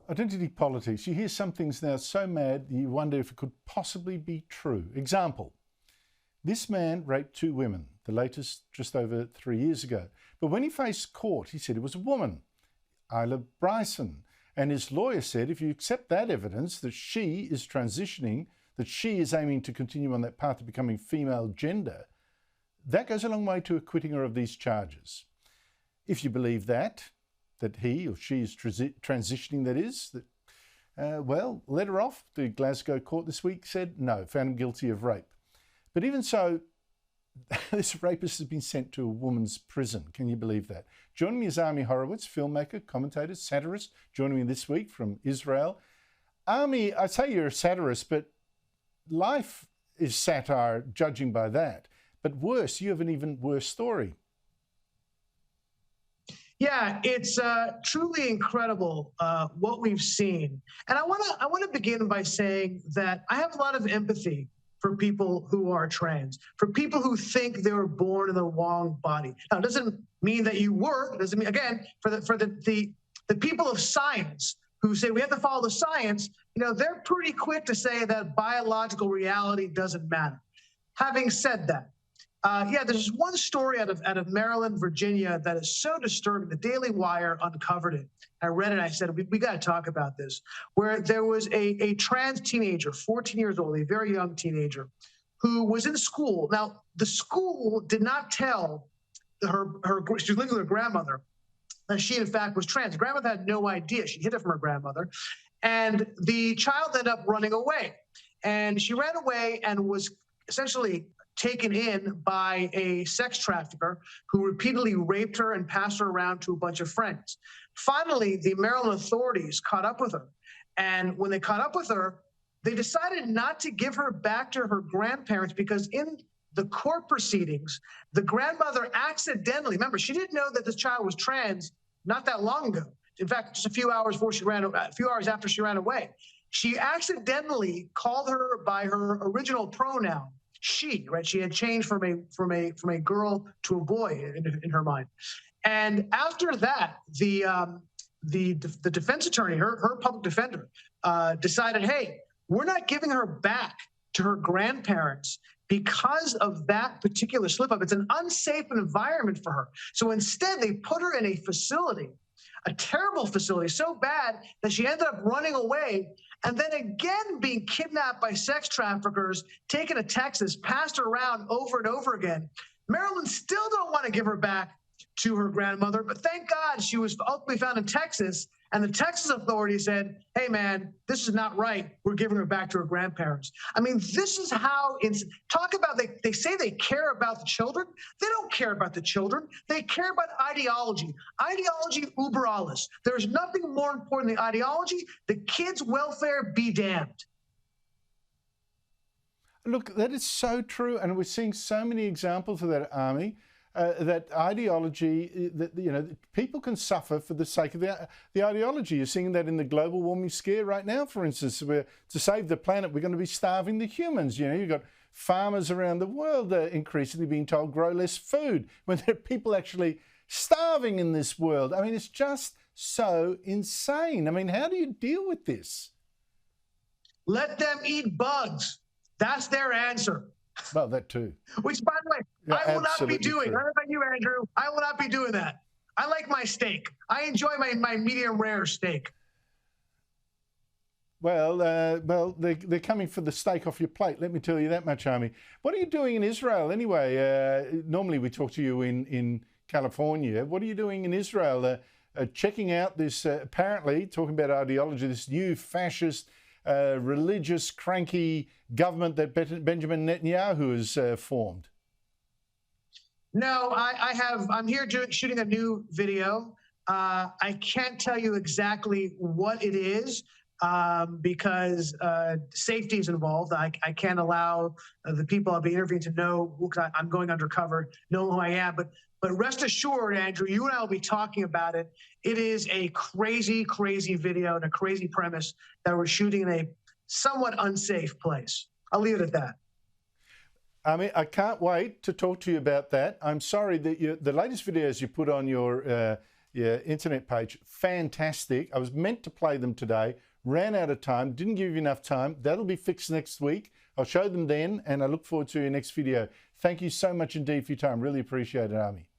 Identity politics. You hear some things now so mad you wonder if it could possibly be true. Example, this man raped 2 women, the latest just over 3 years ago. But when he faced court, he said it was a woman, Isla Bryson. And his lawyer said if you accept that evidence that she is transitioning, that she is aiming to continue on that path to becoming female gender, that goes a long way to acquitting her of these charges. If you believe that he or she is transitioning, that is, well, let her off. The Glasgow court this week said no, found him guilty of rape. But even so, this rapist has been sent to a woman's prison. Can you believe that? Joining me is Ami Horowitz, filmmaker, commentator, satirist, joining me this week from Israel. Ami, I say you're a satirist, but life is satire, judging by that. But worse, you have an even worse story. Yeah, it's truly incredible what we've seen. And I want to begin by saying that I have a lot of empathy for people who are trans, for people who think they were born in the wrong body. Now, it doesn't mean that you were. It doesn't mean, again, for the people of science who say we have to follow the science, they're pretty quick to say that biological reality doesn't matter. Having said that, there's one story out of Maryland, Virginia that is so disturbing. The Daily Wire uncovered it. I read it. I said, we got to talk about this, where there was a trans teenager, 14 years old, a very young teenager, who was in school. Now, the school did not tell she was living with her grandmother, that she, in fact, was trans. The grandmother had no idea. She hid it from her grandmother. And the child ended up running away. And she ran away and was essentially taken in by a sex trafficker who repeatedly raped her and passed her around to a bunch of friends. Finally, the Maryland authorities caught up with her. And when they caught up with her, they decided not to give her back to her grandparents because in the court proceedings, the grandmother accidentally, remember, she didn't know that this child was trans not that long ago. In fact, just a few hours after she ran away, she accidentally called her by her original pronoun, she, right? She had changed from a girl to a boy in her mind. And after that, the defense attorney, her public defender, decided, hey, we're not giving her back to her grandparents because of that particular slip up. It's an unsafe environment for her. So instead, they put her in a facility, a terrible facility, so bad that she ended up running away and then again being kidnapped by sex traffickers, taken to Texas, passed around over and over again. Maryland still don't want to give her back to her grandmother, but thank God she was ultimately found in Texas, and the Texas authorities said, hey, man, this is not right. We're giving her back to her grandparents. I mean, this is how talk about they say they care about the children. They don't care about the children. They care about ideology. Ideology uber alles. There's nothing more important than ideology. The kids' welfare be damned. Look, that is so true, and we're seeing so many examples of that, Ami. That ideology, that people can suffer for the sake of the ideology. You're seeing that in the global warming scare right now, for instance, where to save the planet, we're going to be starving the humans. You've got farmers around the world increasingly being told grow less food when there are people actually starving in this world. I mean, it's just so insane. I mean, how do you deal with this? Let them eat bugs. That's their answer. Well, that too. Which, by the way, yeah, I will not be doing. True. I don't know about you, Andrew. I will not be doing that. I like my steak. I enjoy my medium rare steak. Well, they're coming for the steak off your plate. Let me tell you that much, Ami. What are you doing in Israel anyway? Normally we talk to you in California. What are you doing in Israel? Checking out this, apparently, talking about ideology, this new fascist, religious, cranky government that Benjamin Netanyahu has formed. No, I'm here shooting a new video. I can't tell you exactly what it is because safety is involved. I can't allow the people I'll be interviewing to know who I'm going undercover, know who I am. But rest assured, Andrew, you and I will be talking about it. It is a crazy, crazy video and a crazy premise that we're shooting in a somewhat unsafe place. I'll leave it at that. I mean, I can't wait to talk to you about that. I'm sorry that the latest videos you put on your Yeah, internet page, fantastic. I was meant to play them today, ran out of time, didn't give you enough time. That'll be fixed next week. I'll show them then, and I look forward to your next video. Thank you so much indeed for your time. Really appreciate it, Ami.